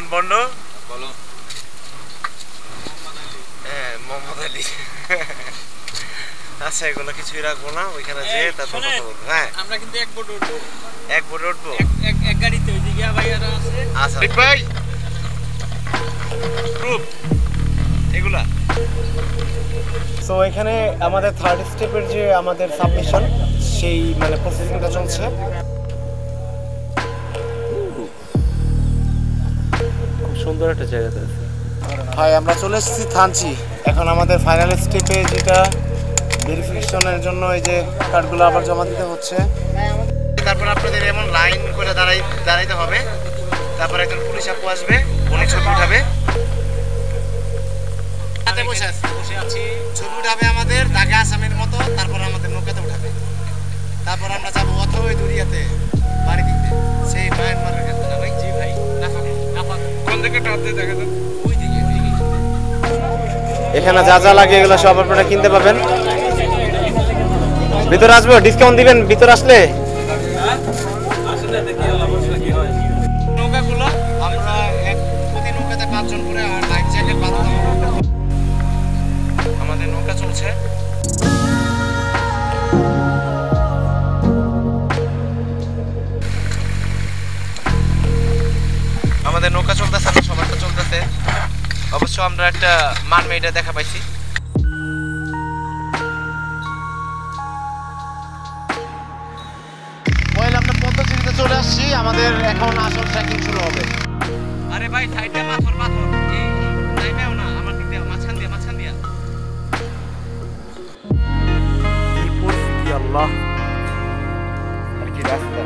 নয়ন bond বলো। হ্যাঁ, মোহাম্মদ আলী। আচ্ছা, এগুলো কিছুই রাখবো না, ওইখানে যেয়ে তারপর কথা বলবো। হ্যাঁ, আমরা কিন্তু এক বোটে উঠবো। এক বোটে উঠবো, এক গাড়িতে। ওইদিকে ভাইয়ারা আছে। আচ্ছা ভাই, গ্রুপ এগুলা। সো এখানে আমাদের থার্ড স্টেপের যে আমাদের সাবমিশন, সেই মানে প্রসেসিংটা চলছে। খুব সুন্দর একটা জায়গাতে আছে ভাই। আমরা চলে এসেছি থানচি। এখন আমাদের ফাইনাল স্টেপে যেটা ভেরিফিকেশনের জন্য এই যে কার্ডগুলো আবার জমা দিতে হচ্ছে। তারপর আপনাদের এমন লাইন করে দাঁড়াইতে হবে। তারপর একজন পুলিশ আপু আসবে, উনি ছবি উঠাবে। বসে আছি, ছবি উঠাবে আমাদের ঢাকা আসামের মতো। তারপর আমাদের নৌকাতে উঠাবে। তারপর আমরা যাবো অথবা দুরিয়াতে বাড়ি দিতে, সেই মায়ানমারের কাছে না ভাই? জি ভাই। কোন দিকে টানতে দেখা যাচ্ছে? ওই দিকে। এখানে যা যা লাগে এগুলো সব আপনারা কিনতে পাবেন। ভিতরে আসবো, ডিসকাউন্ট দিবেন ভিতরে আসলে? নৌকাগুলো আমরা প্রতি নৌকাতে 5 জন করে, আর লাইফ জ্যাকেট বাধ্যতামূলক। আমাদের নৌকা চলছে। আমাদের নৌকা চলতেছে, সবারটা চলতেছে। অবশ্য আমরা একটা মানমেইডা দেখা পাইছি। আমরা পদ্মচিরিতে চলে আসছি। আমাদের এখন আসল ট্রেকিং শুরু হবে। আরে ভাই, সাইডে পাথর পাথর, এই নাইমেও না, আমার দিক দিয়ে মাঝখান দিয়া কি পরিস্থিতি আল্লাহ। আর কি রাস্তা,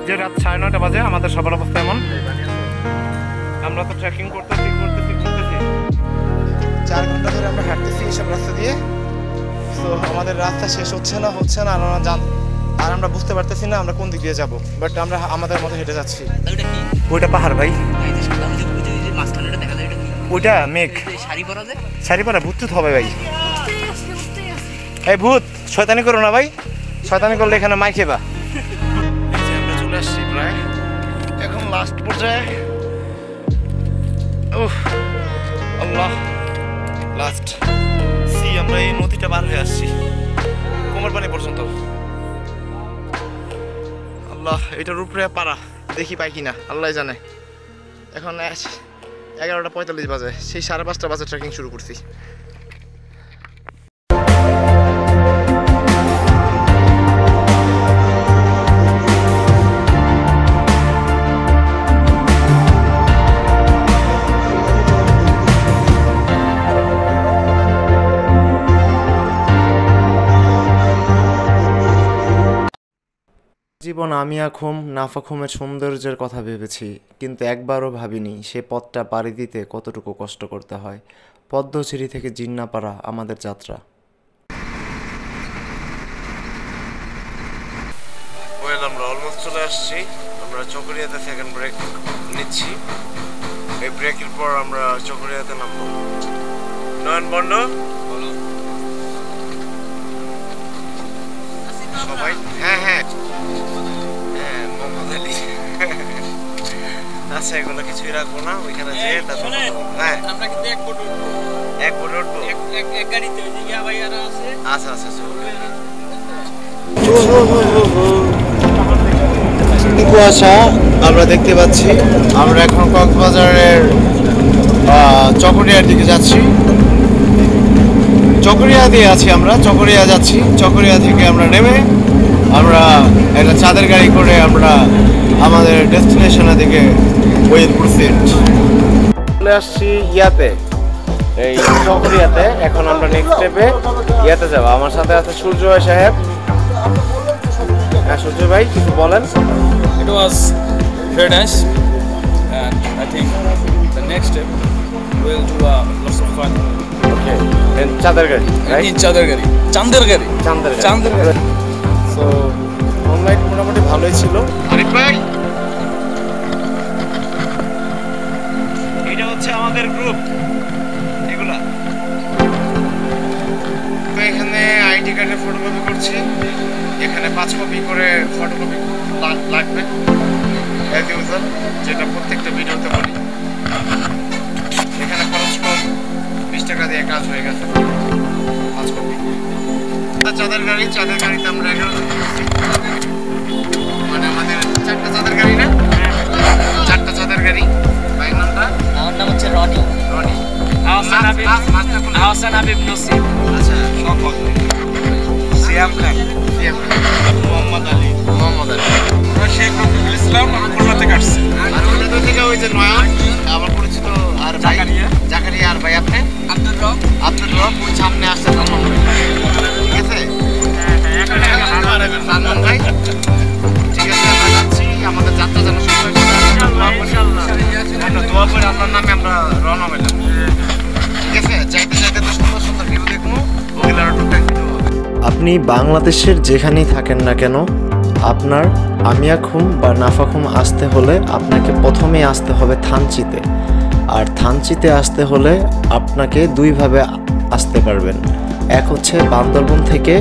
যে রাত 9:30 বাজে, আমাদের সবার অবস্থা এমন। আমরা তো ট্রেকিং করতেছি 4 ঘন্টা ধরে আমরা হাঁটতেছি এইসব রাস্তা দিয়ে। তো আমাদের রাস্তা শেষ হচ্ছে না, আর আমরা বুঝতে পারতেছি না আমরা কোন দিক দিয়ে যাবো। বাট আমরা আমাদের মতো হেঁটে যাচ্ছি। ওইটা পাহাড় ভাই, ওইটা মেঘ। শাড়ি পরা ভূত হবে ভাই। এই ভূত, শয়তানি করো না ভাই, শয়তানি করলে এখানে মাই খেবা। আমরা চলে আসছি প্রায় এখন লাস্ট পর্যায়ে। আল্লাহ, লাস্ট সি। আমরা এই নদীটা পার হয়ে আসছি কোমর পানি পর্যন্ত। আল্লাহ, এটার উপরে পারা দেখি পাই কিনা আল্লাহ জানে। এখন 11:45 বাজে, সেই 5:30 বাজে ট্রেকিং শুরু করছি। জীবন আমিয়াখুম নাফাখুমের সৌন্দর্যের কথা ভেবেছি, কিন্তু একবারও ভাবিনি সে পথটা পাড়ি দিতে কতটুকু কষ্ট করতে হয়। পদ্মচিরি থেকে জিন্নাপাড়া আমাদের যাত্রা। আমরা অলমোস্ট চলে আসছি। আমরা চকরিয়াতে সেকেন্ড ব্রেক নিচ্ছি। এই ব্রেকের পর আমরা চকরিয়াতে নামবো। নয়ন বন্ড সবাই। হ্যাঁ হ্যাঁ, মোহাম্মদ আলী। আচ্ছা, এগুলো কিছুই রাখবো না, ওইখানে যেয়ে তারপর কথা বলবো। হ্যাঁ, আমরা কিন্তু এক বোটে উঠবো। এক বোটে উঠবো, এক গাড়িতে। ওইদিকে ভাইয়ারা আছে। আচ্ছা আচ্ছা। কুয়াশা আমরা দেখতে পাচ্ছি। আমরা এখন কক্সবাজারের চকরিয়ার দিকে যাচ্ছি। চকরিয়া দিয়ে আছি, আমরা চকরিয়া যাচ্ছি। চকরিয়া থেকে আমরা নেমে আমরা একটা চাঁদের গাড়ি করে আমরা আমাদের ডেস্টিনেশনের দিকে ওয়েট প্রসিড। চলে আসছি ইয়াতে, এই চকরিয়াতে। এখন আমরা নেক্সট স্টেপে ইয়াতে যাবো। আমার সাথে আছে সূর্য সাহেব। হ্যাঁ সূর্য ভাই, কিছু বলেন। It was very nice, and I think the next step we'll do lots of fun. Okay, in Chandergari, right? In Chandergari. So, online মোটামুটি ভালোই ছিল। আরিফ ভাই, এটা হচ্ছে আমাদের গ্রুপ। এগুলা তো এখানে আইডি কার্ডের ফটোকপি করছি। এখানে 5 কপি করে ফটোকপি লাগবে, অ্যাজ ইউজুয়াল, যেটা প্রত্যেকটা ভিডিওতে বলি। টাকা দিয়ে কাজ হয়ে গেছে 5 কপি। চাঁদের গাড়িতে আমরা 11 জন করছি। মানে আমাদের 4টা চাঁদের গাড়ি না, 4টা চাঁদের গাড়ি। ভাইয়ের নামটা? আমার নাম হচ্ছে রনি। রনি। আহসান হাবিব নসিব। আচ্ছা, শপথ। সিয়াম খান। মোহাম্মদ আলী। শেখ রফিকুল ইসলাম খুলনা থেকে আসছে। আর ওটা থেকে ওই যে নয়ন আমার পরিচিত আর ভাই জাকারিয়া আর ভাই আপনি আব্দুল রব ওই সামনে আসছে সালমান ভাই। ঠিক আছে? সালমান ভাই ঠিক আছে, আমরা যাচ্ছি। আমাদের যাত্রা যেন সুন্দর আমরা দোয়া করে আল্লাহর নামে আমরা রওনা হইলাম। ঠিক আছে? যাইতে যাইতে তো সুন্দর সুন্দর ভিউ দেখবো, ওগুলো আরো টুকটাক ভিডিও হবে। আপনি বাংলাদেশের যেখানেই থাকেন না কেন, আপনার আমিয়াখুম বা নাফাখুম আসতে হলে আপনাকে প্রথমেই আসতে হবে থানচিতে। আর থানচিতে আসতে হলে আপনাকে দুইভাবে আসতে পারবেন। এক হচ্ছে বান্দরবন থেকে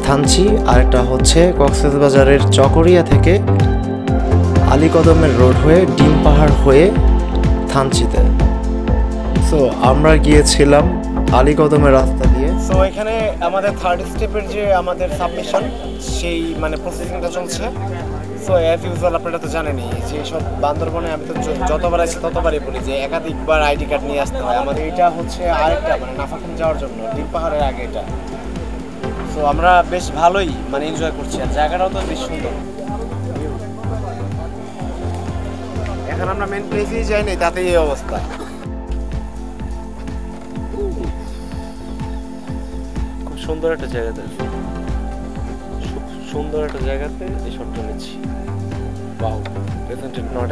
থানচি, আরেকটা হচ্ছে কক্সবাজারের চকরিয়া থেকে আলীকদমের রোড হয়ে ডিম পাহাড় হয়ে থানচিতে। সো আমরা গিয়েছিলাম আলীকদমের রাস্তা দিয়ে। সো এখানে আমাদের 3rd স্টেপের যে আমাদের সাবমিশন, সেই মানে প্রসেসিংটা চলছে। সো অ্যাজ ইউজুয়াল আপনারা তো জানেনই যে সব বান্দরবনে আমি তো যতবার আসি ততবারই বলি যে একাধিকবার আইডি কার্ড নিয়ে আসতে হয়। আমাদের এটা হচ্ছে আরেকটা মানে নাফাখুম যাওয়ার জন্য ডিম পাহাড়ের আগে এটা। সো আমরা বেশ ভালোই মানে এনজয় করছি, আর জায়গাটাও তো বেশ সুন্দর। এখন আমরা মেন প্লেসেই যাই নাই, তাতেই এই অবস্থা। খুব সুন্দর একটা জায়গাতে, খুব সুন্দর একটা জায়গাতে এই শটটা নিচ্ছি। Wow, isn't it not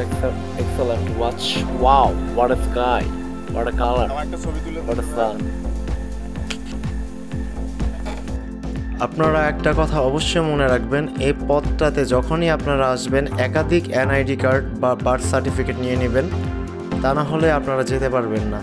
excellent? Watch, wow, what a sky, what a color, what a sun. আপনারা একটা কথা অবশ্যই মনে রাখবেন, এই পথটাতে যখনই আপনারা আসবেন একাধিক এনআইডি কার্ড বা বার্থ সার্টিফিকেট নিয়ে নেবেন, তা না হলে আপনারা যেতে পারবেন না।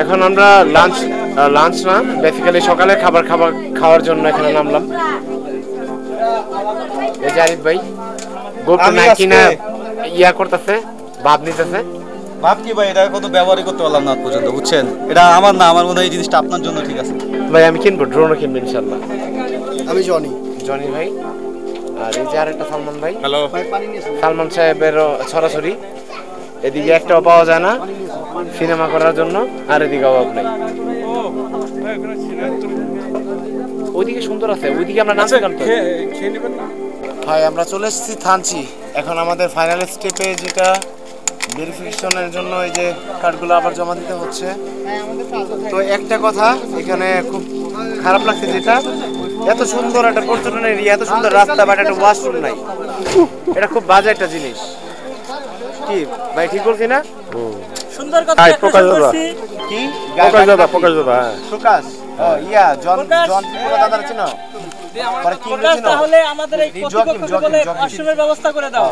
এখন আমরা লাঞ্চ না বেসিক্যালি সকালে খাওয়ার জন্য এখানে নামলাম। এই যে আরিফ ভাই গোপু নাকি না ইয়া করতেছে, ভাব নিতেছে। ভাব কি ভাই, এটা কত ব্যবহারই করতে পারলাম না পর্যন্ত, বুঝছেন? এটা আমার না, আমার মনে হয় এই জিনিসটা আপনার জন্য ঠিক আছে। ভাই আমি কিনবো, ড্রোনও কিনবো ইনশাল্লাহ। আমি জনি। জনি ভাই, আর এই যে আরেকটা সালমান ভাই। হ্যালো। সালমান সাহেবের সরাসরি এদিকে একটাও পাওয়া যায় না সিনেমা করার জন্য, আর এদিকে অভাব নেই। ওইদিকে সুন্দর আছে, ওইদিকে আমরা নাচছিলাম তো। ভাই আমরা চলে এসেছি থানচি। এখন আমাদের ফাইনাল স্টেপে যেটা ভেরিফিকেশনের জন্য এই যে কার্ডগুলো আবার জমা দিতে হচ্ছে। তো একটা কথা এখানে খুব খারাপ লাগছে, যেটা এত সুন্দর একটা পর্যটন এরিয়া, এত সুন্দর রাস্তা, বাট একটা ওয়াশরুম নাই। এটা খুব বাজে একটা জিনিস। কি ভাই ঠিক বলছি না? সুন্দর কথা কি প্রকাশ ইয়া জন দাদা চিনো? তাহলে আমাদের এই কর্তৃপক্ষকে বলে ওয়াশরুমের ব্যবস্থা করে দাও।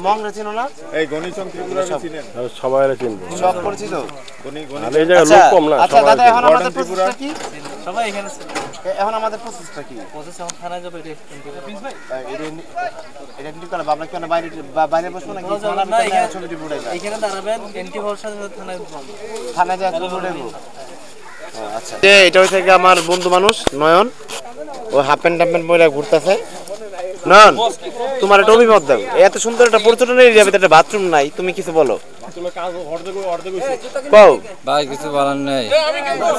মং চিনো না? এই গণিচন ত্রিপুরা চিনেন? সবাই চিনবে। সব করেছি তো। আর এই জায়গায় লোক কম না। আচ্ছা দাদা, এখন আমাদের প্রসেসটা কি? সবাই এখানে এখন আমাদের প্রসেসটা কি? প্রসেস এখন থানায় যাবে। এটা কি করে বাবলা কেন বাইরে বাইরে বসবো নাকি? ছবিটি বুড়াই এখানে দাঁড়াবেন, এন্টি ভরসা থানায় থানায় যা ছবি বুড়াইবো। আচ্ছা, এটা হচ্ছে আমার বন্ধু মানুষ নয়ন, ও হাফ প্যান্ট পরে ঘুরতেছে। নয়ন, তোমার একটা অভিমত দাও। এত সুন্দর একটা পর্যটন এরিয়া, একটা বাথরুম নাই, তুমি কিছু বলো। ভাই কিছু বলার নেই।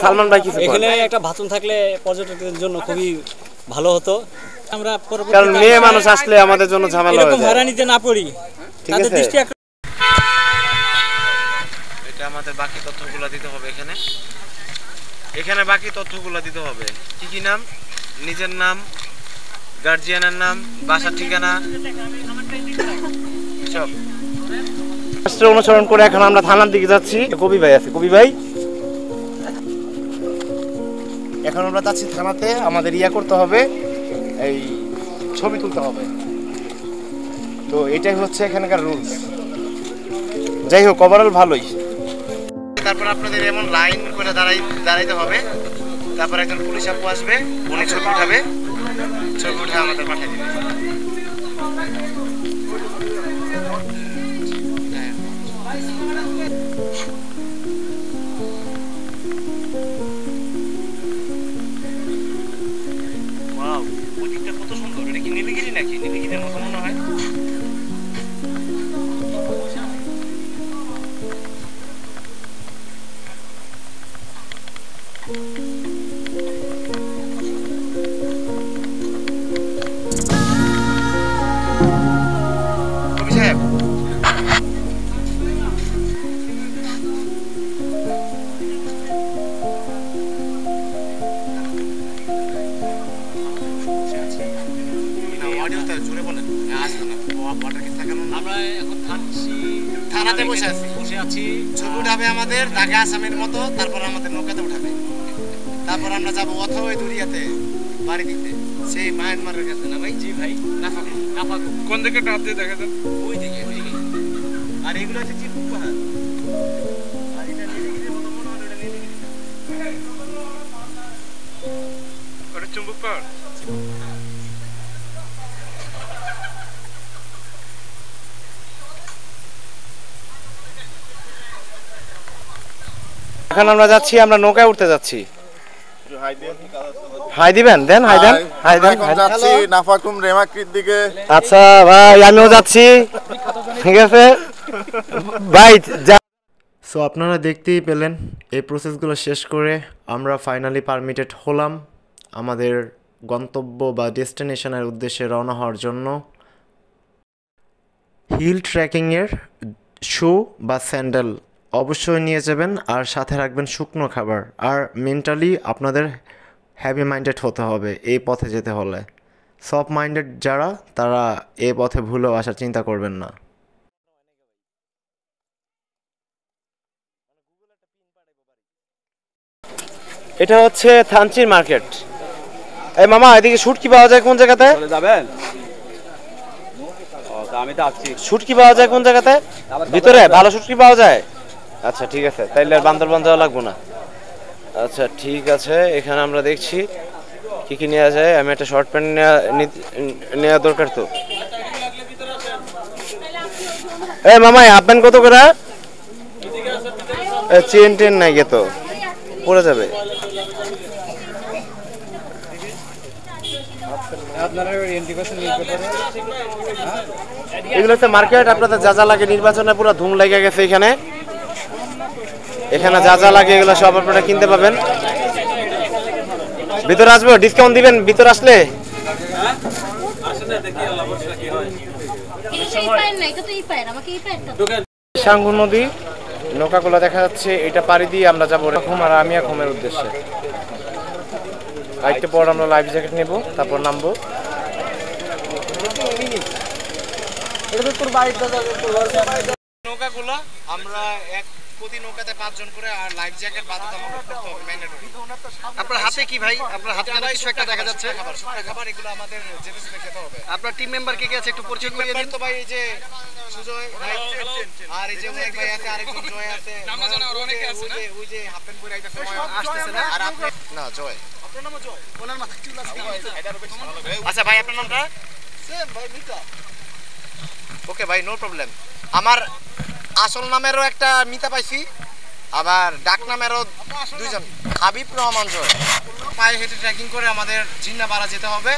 সালমান ভাই কিছু এখানে একটা বাথরুম থাকলে পর্যটকদের জন্য খুবই ভালো হতো। আমরা কারণ মেয়ে মানুষ আসলে আমাদের জন্য ঝামেলা হয়ে যায়, হয়রানিতে না পড়ি। ঠিক আছে? এটা আমাদের বাকি তথ্যগুলো দিতে হবে এখানে। এখানে বাকি তথ্যগুলো দিতে হবে। কি কি নাম, নিজের নাম, গার্জিয়ানের নাম, বাসার ঠিকানা সব অনুসরণ করে এখন আমরা থানার দিকে যাচ্ছি। কবি ভাই আছে, কবি ভাই এখন আমরা যাচ্ছি থানাতে। আমাদের ইয়া করতে হবে, এই ছবি তুলতে হবে। তো এটাই হচ্ছে এখানকার রুলস। যাই হোক, ওভারঅল ভালোই। তারপর আপনাদের এমন লাইন করে দাঁড়াইতে হবে। তারপর একজন পুলিশ আপু আসবে, উনি ছবি উঠাবে, ছবি উঠে আমাদের পাঠিয়ে দিবে। ওয়াও, ওদিকটা কত সুন্দর। এটা কি নীলগিরি নাকি? নীলগিরির মতো মনে হয়। কবি সাহেব, আমরা এখন থানাতে বসে আছি। ছবি উঠাবে আমাদের ঢাকা আসামের মতো, তারপর আমাদের নৌকাতে উঠাবে। তারপর আমরা যাবো অথবা দুরিয়াতে বাড়ি দিতে, সেই মায়ানমারের কাছে না ভাই? জি ভাই, নাফাকু। কোন দিকে টাপ দিয়ে দেখা যায়? ওই দিকে। আর এগুলো হচ্ছে চিপকু পাহাড়। আর এটা নীলগিরির মতো মনে হলো, এটা নীলগিরি। ওটা চুম্বক পাহাড়। এখন আমরা যাচ্ছি, আমরা নৌকায় উঠতে যাচ্ছি। হাই দিবেন, দেন হাই দেন, হাই দেন। যাচ্ছি নাফাকুম রেমাক্রির দিকে। আচ্ছা ভাই, আমিও যাচ্ছি, ঠিক আছে ভাই। সো আপনারা দেখতেই পেলেন, এই প্রসেসগুলো শেষ করে আমরা ফাইনালি পারমিটেড হলাম আমাদের গন্তব্য বা ডেস্টিনেশনের উদ্দেশ্যে রওনা হওয়ার জন্য। হিল ট্রেকিংয়ের শু বা স্যান্ডেল অবশ্যই নিয়ে যাবেন, আর সাথে রাখবেন শুকনো খাবার। আর মেন্টালি আপনাদের হ্যাপি মাইন্ডেড হতে হবে এই পথে যেতে হলে। সফট মাইন্ডেড যারা, তারা এই পথে ভুলেও আসার চিন্তা করবেন না। এটা হচ্ছে থানচির মার্কেট। এই মামা, এদিকে শুটকি পাওয়া যায় কোন জায়গাতে? যাবেন? আমি তো আসছি। শুটকি পাওয়া যায় কোন জায়গাতে? ভিতরে ভালো শুটকি পাওয়া যায়? আচ্ছা ঠিক আছে, তাইলে আর বান্দরবান যাওয়া লাগবো না। আচ্ছা ঠিক আছে, এখানে আমরা দেখছি কি কি নেওয়া যায়। আমি একটা শর্ট প্যান্ট নেওয়া দরকার। তো এই মামা, হাফ প্যান্ট কত করে? চেন টেন নাই গে, তো পড়ে যাবে। এগুলো হচ্ছে মার্কেট। আপনাদের যা যা লাগে নির্বাচনে পুরো ধুম লেগে গেছে এখানে। এখানে যা যা লাগে এগুলো সব আপনারা কিনতে পাবেন। ভিতরে আসবো, ডিসকাউন্ট দিবেন ভিতরে আসলে? সাঙ্গু নদী নৌকাগুলো দেখা যাচ্ছে, এটা পাড়ি দিয়ে আমরা যাবো ঘুম আর আমিয়া ঘুমের উদ্দেশ্যে। একটু পর আমরা লাইফ জ্যাকেট নেব, তারপর নামবো। নৌকাগুলো আমরা প্রতি নৌকাতে 5 জন করে, আর লাইফ জ্যাকেট বাধ্যতামূলক করতে হবে ম্যান্ডেটরি। আপনার হাতে কি ভাই? আপনার হাতে কিছু একটা দেখা যাচ্ছে। খাবার এগুলো আমাদের যেতে যেতে খেতে হবে। আপনার টিম মেম্বার কে কে আছে একটু পরিচয় করিয়ে দিন তো ভাই। এই যে সুজয় ভাই, আর এই যে অনেক ভাই আছে, আরেকজন জয় আছে, ওই যে হাফ প্যান্ট পরে আইতাছে আসতেছে না। আর আপনি না জয়, আপনার নাম জয়? ওনার মাথায় চুল আছে। আচ্ছা ভাই আপনার নামটা? সেম ভাই, মিতা। ওকে ভাই, নো প্রবলেম। আমার আসল নামেরও একটা মিতা পাইছি, আবার ডাক নামেরও 2 জন, হাবিব রহমান জয়। পায়ে হেঁটে ট্রেকিং করে আমাদের জিন্নাপাড়া যেতে হবে।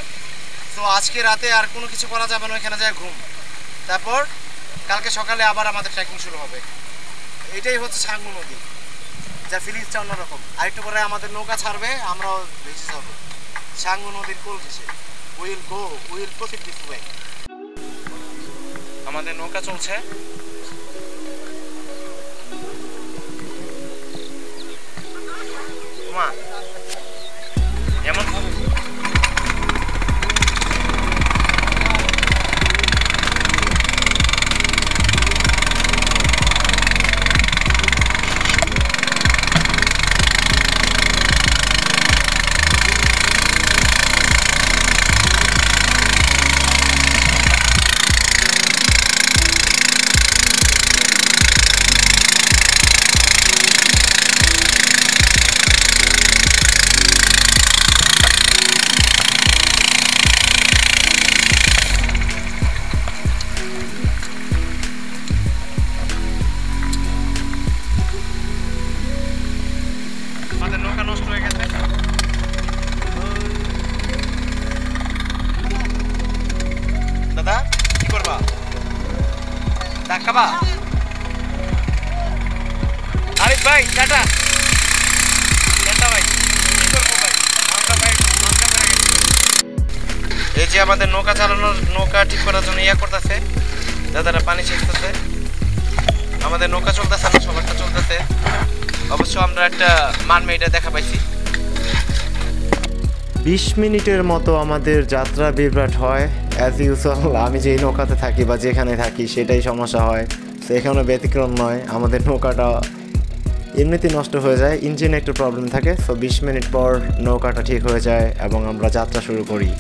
তো আজকে রাতে আর কোনো কিছু করা যাবে না, এখানে যায় ঘুম। তারপর কালকে সকালে আবার আমাদের ট্রেকিং শুরু হবে। এটাই হচ্ছে সাঙ্গু নদী, যার ফিলিংসটা অন্যরকম। আর একটু পরে আমাদের নৌকা ছাড়বে, আমরাও ভেসে যাবো সাঙ্গু নদীর কোল ঘেঁষে। Will proceed this way. আমাদের নৌকা চলছে। এমন আমাদের নৌকা নষ্ট হয়ে গেছে। দাদা কি করবা? দেখাবা? আরিফ ভাই টাটা। টাটা ভাই, কি করবো ভাই? আমরা ভাই নৌকা করে গেছি। এই যে আমাদের নৌকা চালানোর, নৌকা ঠিক করার জন্য করতেছে দাদারা, পানি ছেঁকতেছে। আমাদের নৌকা চলতেছে না, সবারটা চলতেছে। অবশ্য আমরা একটা মানমেইটা দেখা পাইছি। 20 মিনিটের মতো আমাদের যাত্রা বিভ্রাট হয় অ্যাজ ইউজুয়াল। আমি যেই নৌকাতে থাকি বা যেখানে থাকি সেটাই সমস্যা হয়। তো এখানে ব্যতিক্রম নয়, আমাদের নৌকাটা এমনিতেই নষ্ট হয়ে যায়, ইঞ্জিনে একটু প্রবলেম থাকে। সো 20 মিনিট পর নৌকাটা ঠিক হয়ে যায় এবং আমরা যাত্রা শুরু করি।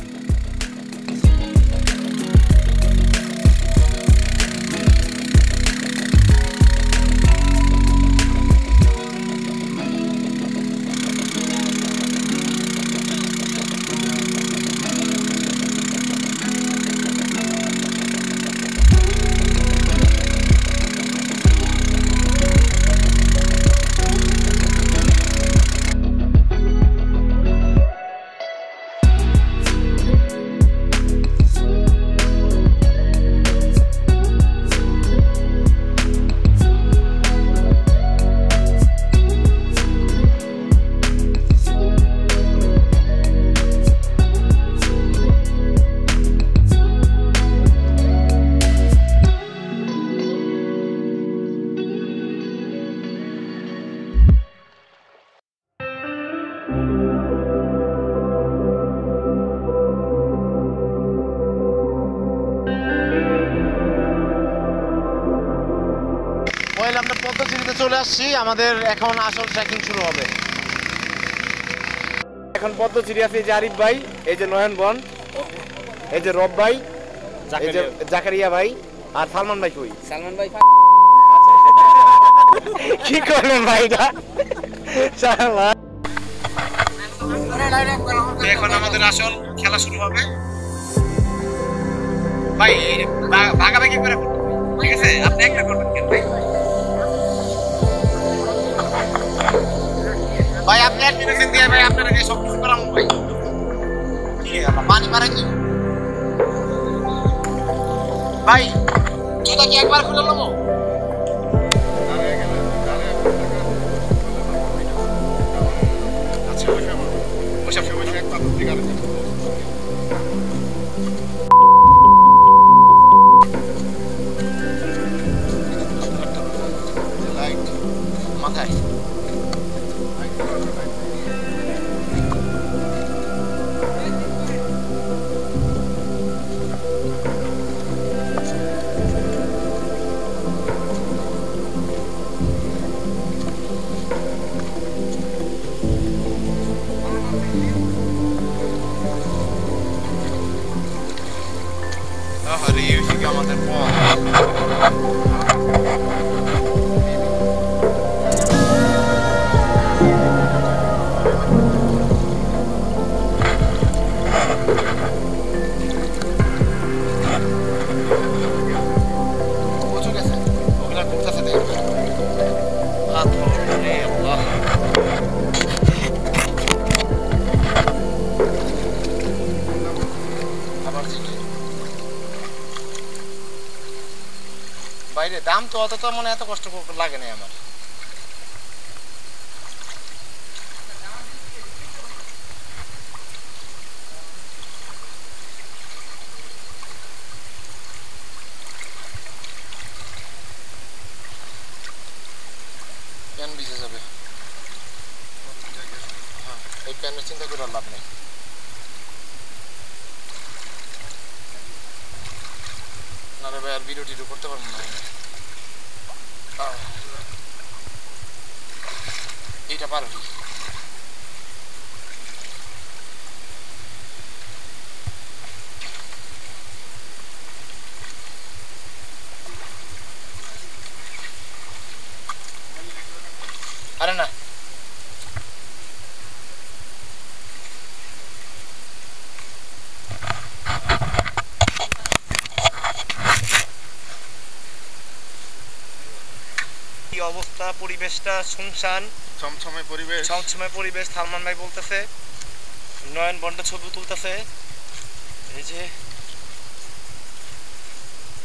আমরা পদ্মচিরিতে চলে আসছি। আমাদের এখন আসল ট্রেকিং শুরু হবে। এখন পদ্মচিরি আছে, এই যে আরিফ ভাই, এই যে নয়ন বন, এই যে রব ভাই, এই যে জাকারিয়া ভাই, আর সালমান ভাই। কই সালমান ভাই? কি করলেন ভাই এটা? এখন আমাদের আসল খেলা শুরু হবে ভাই। ভাগাভাগি করে, ঠিক আছে? আপনি একটা করবেন কেন ভাই? ভাই আপনি অ্যাডমিশন দিয়ে ভাই আপনারা যে সব কিছু করাম ভাই। কি পানি মারা কি ভাই জুতা কি একবার খুলে নেবো? আচ্ছা বসে এক পাত্র থেকে আরেকটা লাইট মাথায় আরে এই হচ্ছে আমাদের পথ। পৌঁছে গেছে ওগুলা ঘুরতেছে দেখ রে আল্লাহ আবার বাইরে দাম তো অত তো মনে এত কষ্ট লাগে না আমার প্যান ভিজে যাবে হ্যাঁ এই প্যানের চিন্তা করে লাভ নেই না রে ভাই আর ভিডিও টিডিও করতে পারবো না এইটা পারবি আরে না কি অবস্থা পরিবেশটা শুনশান ছমছমে পরিবেশ সবসময় পরিবেশ সালমান ভাই বলতেছে নয়ন বন্ড ছবি তুলতেছে এই যে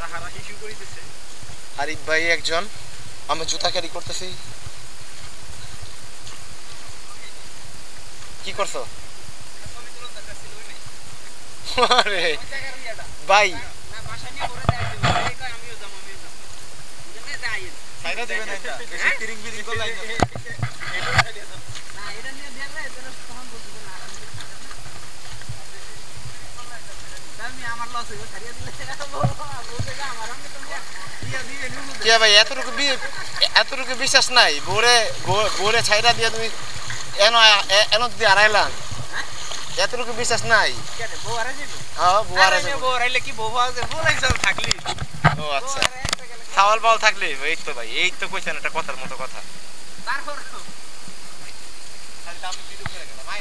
তাহারা হিসু করিতেছে আরিফ ভাই একজন আমি জুতা ক্যারি করতেছি কি করছো আরে ভাই সাইডা দিবেন এটা বেশি তিরিং বিরিং করলে না এটা নিয়ে দেখলে এটা তখন বলতে না আমি আমার লস হইব ছাড়িয়ে দিলে বলতে যা আমার আমি তুমি দিয়া দিবে কে ভাই এতটুকু বিশ্বাস নাই বোরে ছাইড়া দিয়া তুমি এনো দিয়ে আড়াইলাম এতটুকু বিশ্বাস নাই কেন বউ আড়াই যাবে হ্যাঁ বউ আড়াই যাবে বউ আড়াইলে কি বউ আছে বউ লাগছে থাকলি ও আচ্ছা সাওয়াল বাল থাকলে এই তো ভাই এই তো কইছেন একটা কথার মতো কথা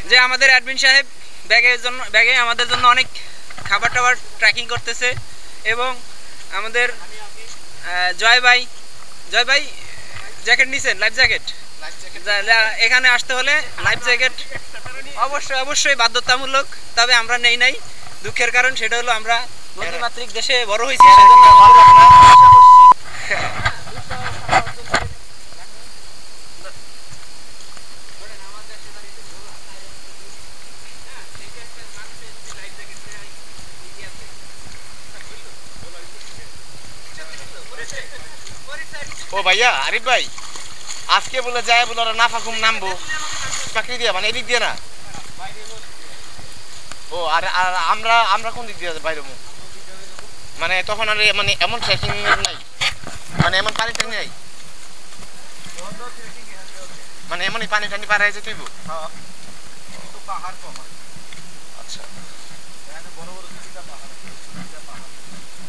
যে আমাদের অ্যাডমিন সাহেব ব্যাগে আমাদের জন্য অনেক খাবার টাবার ট্র্যাকিং করতেছে এবং আমাদের জয় ভাই জ্যাকেট নিছেন লাইফ জ্যাকেট এখানে আসতে হলে লাইফ জ্যাকেট অবশ্যই বাধ্যতামূলক তবে আমরা নেই নাই দুঃখের কারণ সেটা হলো আমরা নদীমাতৃক দেশে বড় হয়েছি সেজন্য ও ভাইয়া আরিফ ভাই আজকে বলে যায় বলে ওরা নাফাকুম নামবো চাকরি দিয়া মানে এদিক দিয়ে না ও আর আমরা কোন দিক দিয়ে বাইরে মানে তখন আর মানে এমন ট্রেকিং নাই মানে এমন পানি টানি নাই মানে এমনই পানি টানি পার হয়ে যেতে আচ্ছা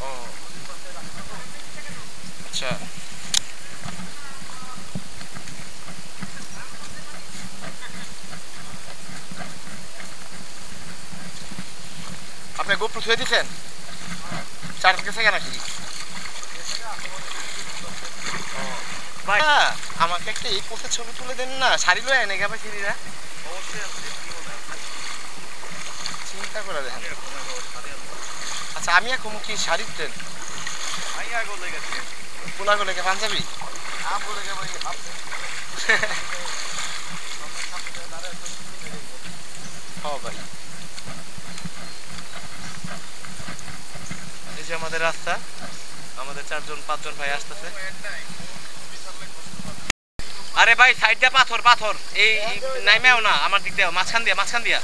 ও আচ্ছা আপনি গোপ্রো থুয়ে দিচ্ছেন চার্জ গেছে কেন নাকি ভাই আমাকে একটা এই পোস্টের ছবি তুলে দেন না শাড়ি লয়ে নাকি আবার সিঁড়িরা চিন্তা করে দেখেন আচ্ছা আমি এখন কি শাড়ি দেন পোলা গো লেগে পাঞ্জাবি ভাই এই যে আমাদের রাস্তা আমাদের 4-5 ভাই আসতেছে আরে ভাই সাইডটা পাথর পাথর এই নাইমেও না আমার দিক দাও মাঝখান দিয়া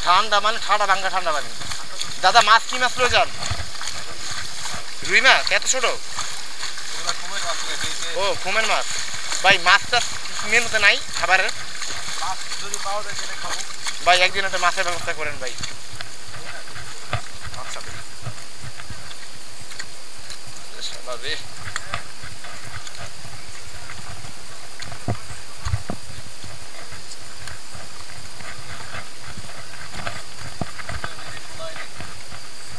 ঠান্ডা মানে ঠান্ডা ভাঙ্গা ঠান্ডা পানি দাদা মাছ কি মাছ লয়ে যান রুই মাছ এত ছোট ও ঘুমের মাছ ভাই মাছটা মেনুতে নাই খাবারের ভাই একদিন একটা মাছের ব্যবস্থা করেন ভাই আচ্ছা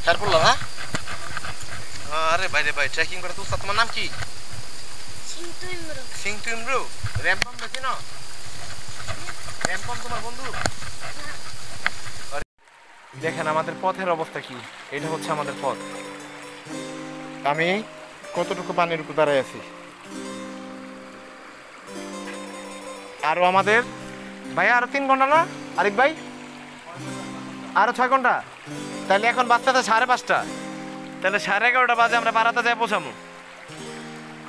হেরপুল্লা না আরে ভাই রে ভাই ট্রেকিং করে তো তোমার নাম কি সিংটু ইমরু র্যাম্পম দেখি না র্যাম্পম তোমার বন্ধু দেখেন আমাদের পথের অবস্থা কি এটা হচ্ছে আমাদের পথ আমি কতটুকু পানির উপর দাঁড়ায় আছি আরো আমাদের ভাই আরো 3 ঘন্টা না আরিফ ভাই আরো 6 ঘন্টা তাহলে এখন বাচ্চাটা 5:30 তাহলে 11:30 বাজে আমরা পাড়াতে যাই পৌঁছামু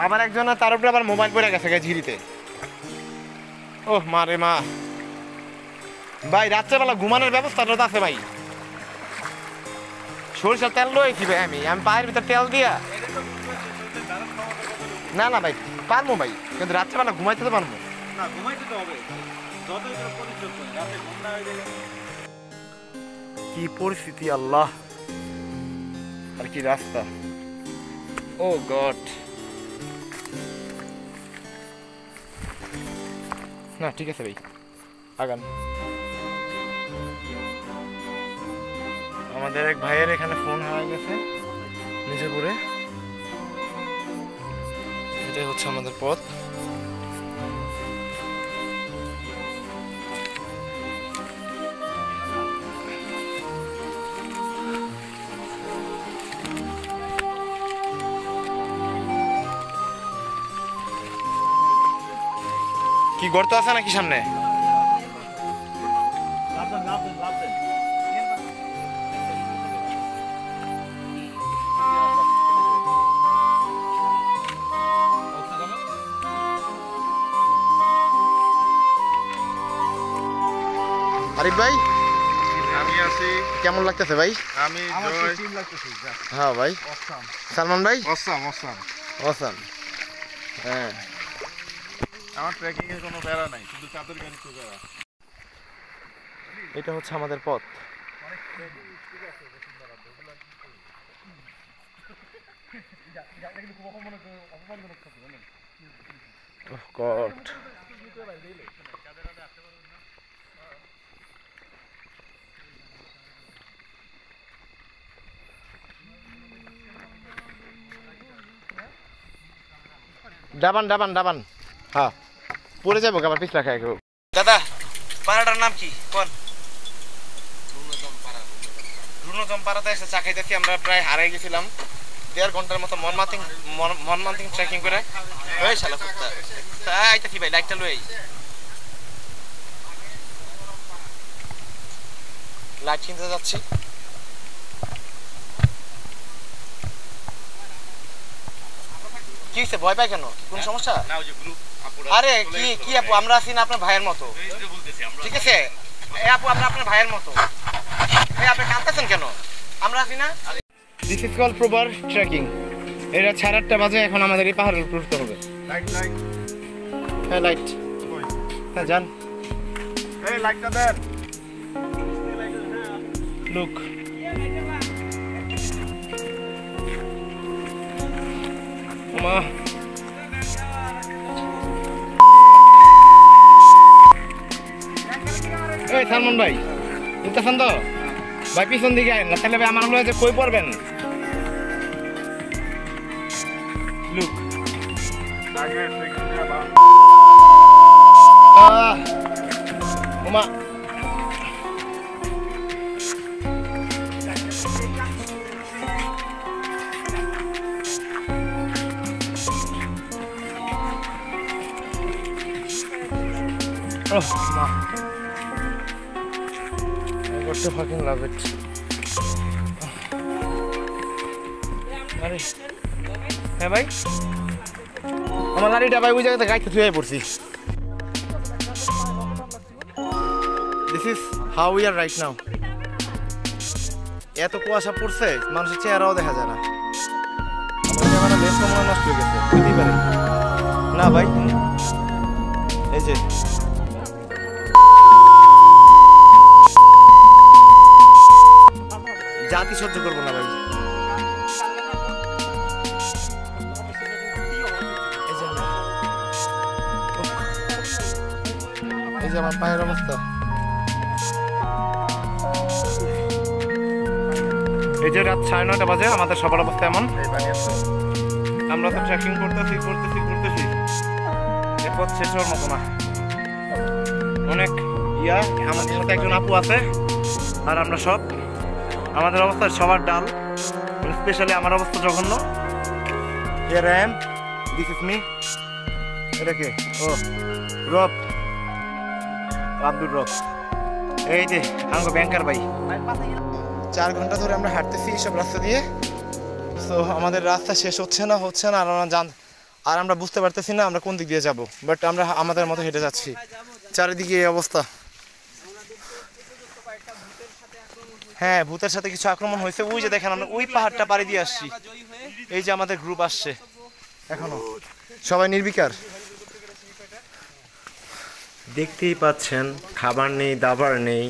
আবার একজন তার উপরে আবার মোবাইল পড়ে গেছে ঝিরিতে ওহ মা রে মা ভাই রাত্রেবেলা ঘুমানোর ব্যবস্থাটা আছে ভাই সরিষার তেল লইছি ভাই আমি পায়ের ভিতরে তেল দিয়া না না ভাই পারবো ভাই কিন্তু রাত্রেবেলা ঘুমাইতে তো পারবো না ঘুমাইতে তো হবে যতই পরিশ্রম করি রাতে ঘুম না হয়ে গেলে কি পরিস্থিতি আল্লাহ আর কি রাস্তা ও গড না ঠিক আছে ভাই আগান আমাদের এক ভাইয়ের এখানে ফোন হারিয়ে গেছে নিজেপুরে এটাই হচ্ছে আমাদের পথ কি গর্ত আছে নাকি সামনে আরিফ ভাই আমি আছি কেমন লাগতেছে ভাই আমি টিম লাগতেছি হ্যাঁ ভাই সালমান ভাই অসাম হ্যাঁ আমার ট্রেকিং এর কোনো প্যারা নাই শুধু চাদর গাড়ি তো প্যারা এটা হচ্ছে আমাদের পথ Oh God. ডাবান হ্যাঁ পড়ে যাবো আবার পিছলা খাই দাদা পাড়াটার নাম কি কোন রুনজম পাড়াতে এসে চা খাইতেছি আমরা প্রায় হারাই গেছিলাম 1.5 ঘন্টার মতো মনমান্তিং ট্রেকিং করে ওই শালা কুত্তা আইতাছি ভাই লাইটটা লই লাইট কিনতে যাচ্ছি কি হইছে ভয় পাই কেন কোন সমস্যা না ওই যে গ্রুপ আরে কি আপু আমরা আছি না আপনার ভাইয়ের মতো ঠিক আছে এই আপু আমরা আপনার ভাইয়ের মতো এই আপনি কাঁদতেছেন কেন আমরা আছি না this is call proper trekking এটা 8:30 বাজে এখন আমাদের এই পাহাড়ের উপর উঠতে হবে হ্যাঁ লাইট হ্যাঁ যান এই লাইটটা দেন লুক মা এই সালমান ভাই উঠতেছেন তো ভাই পিছন দিকে আইন না তাহলে ভাই আমার মনে হয় যে কই পড়বেন লুক আগে ট্রেকিং করা ওমা Oh, ma. I got to fucking love it. হ্যাঁ ভাই আমার গাড়িটা ভাই ওই জায়গাতে গাইতে ধুয়ে পড়ছি this is how we are right now এত কুয়াশা পড়ছে মানুষের চেহারাও দেখা যায় না আমার ক্যামেরা বেশ সময় নষ্ট হয়ে গেছে হতেই পারে না ভাই এই যে জাতি সহ্য করবো না ভাই এই যে আমার পায়ের অবস্থা এই যে রাত 9:30 বাজে আমাদের সবার অবস্থা এমন আমরা তো ট্রেকিং করতেছি এ পথ শেষ হওয়ার মতো না অনেক আমাদের সাথে একজন আপু আছে আর আমরা সব আমাদের অবস্থা সবার ডাল স্পেশালি আমার অবস্থা জঘন্য Here I am. This is me. এটা কে ও রব আব্দুর রব এই যে আমাকে ব্যাংকার ভাই 4 ঘন্টা ধরে আমরা হাঁটতেছি এইসব রাস্তা দিয়ে সো আমাদের রাস্তা শেষ হচ্ছে না আর আমরা বুঝতে পারতেছি না আমরা কোন দিক দিয়ে যাব বাট আমরা আমাদের মতো হেঁটে যাচ্ছি চারিদিকে এই অবস্থা হ্যাঁ ভূতের সাথে কিছু আক্রমণ হয়েছে ওই যে দেখেন আমরা ওই পাহাড়টা পাড়ি দিয়ে আসছি এই যে আমাদের গ্রুপ আসছে এখনো সবাই নির্বিকার দেখতেই পাচ্ছেন খাবার নেই দাবার নেই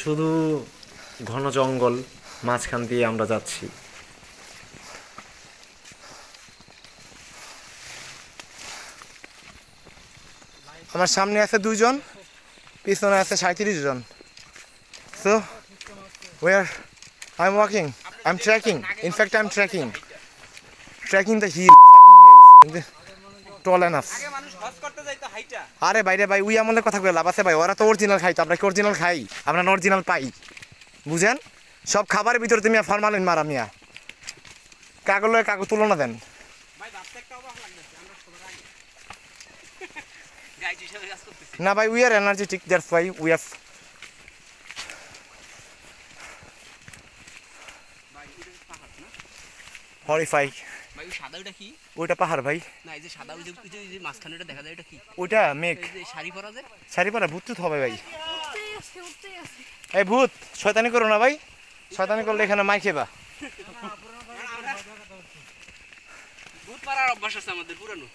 শুধু ঘন জঙ্গল মাঝখান দিয়ে আমরা যাচ্ছি আমার সামনে আছে 2 জন পিছনে আছে 37 জন so where I'm walking I'm trekking in fact I'm trekking the hill fucking hills tall enough আগে মানুষ হজ করতে যাইতো হাইটা আরে বাইরে ভাই উই আমলে কথা কই লাভ আছে ভাই ওরা তো অরিজিনাল খাই তো আমরা কি অরিজিনাল খাই আমরা অরিজিনাল পাই বুঝেন সব খাবারের ভিতরে তুমি ফরমালিন মারা মিয়া কাগজ তুলনা দেন ভাই ভাবতে একটা অবাক লাগতেছে আমরা সবার আগে গাইজ হিসেবে কাজ করতেছি না ভাই we are energetic that's why we have ভাই এটা পাহাড় না হরিফাই ভাই সাদা ওটা কি ওইটা পাহাড় ভাই না এই যে সাদা ওই যে মাঝখানেটা দেখা যায় এটা কি ওইটা মেঘ এই যে শাড়ি পরা যে শাড়ি পরা ভূত হবে ভাই এই ভূত শয়তানি করো না ভাই শয়তানি করলে এখানে মাই খেবা ভূত পারার অভ্যাস আছে আমাদের পুরানো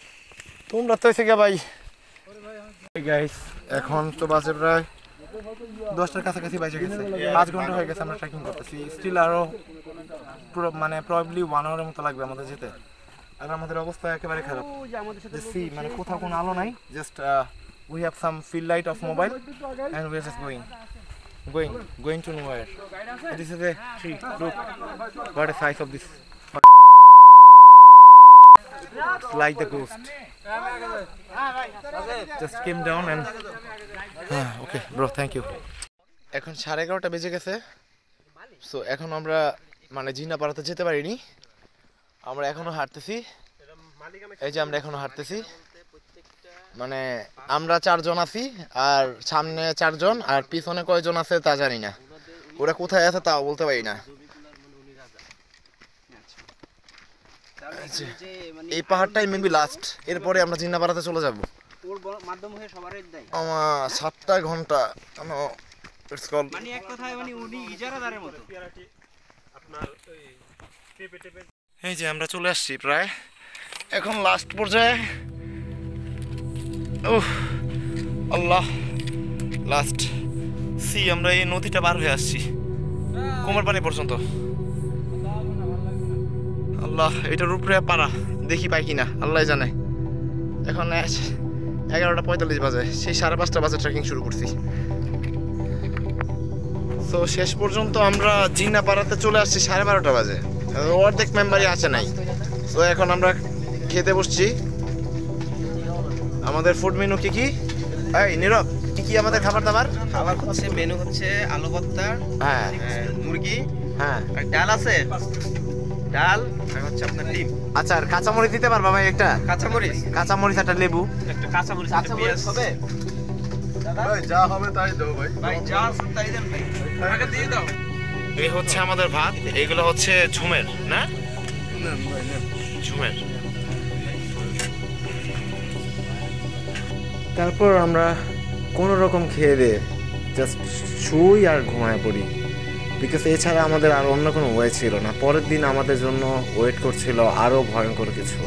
তোমরা তো এসে ভাই গাইস এখন তো বাজে প্রায় 10টার কাছাকাছি বাজে গেছে 5 ঘন্টা হয়ে গেছে আমরা ট্রেকিং করতেছি স্টিল আরো মানে প্রবাবলি 1 আওয়ারের মতো লাগবে আমাদের যেতে আর আমাদের অবস্থা একেবারে খারাপ সি মানে কোথাও কোনো আলো নাই just we have some field light of mobile and we are just going to nowhere this is a tree look what a size of this it's like the ghost just came down and okay bro thank you এখন 11:30 বেজে গেছে so এখন আমরা মানে জিনাপাড়াতে যেতে পারিনি আমরা এখনো হাঁটতেছি এই যে আমরা এখনো হাঁটতেছি মানে আমরা 4 জন আছি আর সামনে 4 জন আর পিছনে কয়জন আছে তা জানি না ওরা কোথায় আছে তাও বলতে পারি না এই পাহাড়টাই মেবি লাস্ট এরপরে আমরা জিন্নাপাড়াতে চলে যাব ওর মাধ্যম হয়ে সবারই দেয় আমার 7টা ঘন্টা ইটস কল মানে এক কথায় মানে উনি ইজারাদারের মতো আপনার এই যে আমরা চলে আসছি প্রায় এখন লাস্ট পর্যায়ে ওহ আল্লাহ লাস্ট সি আমরা এই নদীটা পার হয়ে আসছি কোমর পানি পর্যন্ত আল্লাহ এটার উপরে পারা দেখি পাই কিনা আল্লাহ জানে এখন 11:45 বাজে সেই 5:30 বাজে ট্রেকিং শুরু করছি তো শেষ পর্যন্ত আমরা জিন্নাপাড়াতে চলে আসছি 12:30 বাজে অর্ধেক মেম্বারই আসে নাই তো এখন আমরা খেতে বসছি আমাদের ফুড মেনু কি কি এই নীরব কি কি আমাদের খাবার দাবার হচ্ছে মেনু হচ্ছে আলু ভর্তা হ্যাঁ মুরগি হ্যাঁ আর ডাল আছে ডাল আর হচ্ছে আপনার ডিম আচ্ছা আর কাঁচামরিচ দিতে পারবা ভাই একটা কাঁচামরিচ কাঁচামরিচ একটা লেবু একটা কাঁচামরিচ পেঁয়াজ হবে ভাই যা হবে তাই দাও ভাই। ভাই যা আছে তাই দেন ভাই, আগে দিয়ে দাও। এই হচ্ছে আমাদের ভাত, এগুলো হচ্ছে ঝুমের না, ঝুমের। তারপর আমরা কোনো রকম খেয়ে দিয়ে জাস্ট শুই আর ঘুমায় পড়ি, বিকজ এছাড়া আমাদের আর অন্য কোনো ওয়ে ছিল না। পরের দিন আমাদের জন্য ওয়েট করছিল আরও ভয়ঙ্কর কিছু,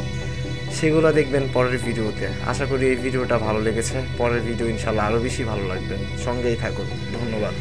সেগুলো দেখবেন পরের ভিডিওতে। আশা করি এই ভিডিওটা ভালো লেগেছে, পরের ভিডিও ইনশাল্লাহ আরও বেশি ভালো লাগবে। সঙ্গেই থাকুন, ধন্যবাদ।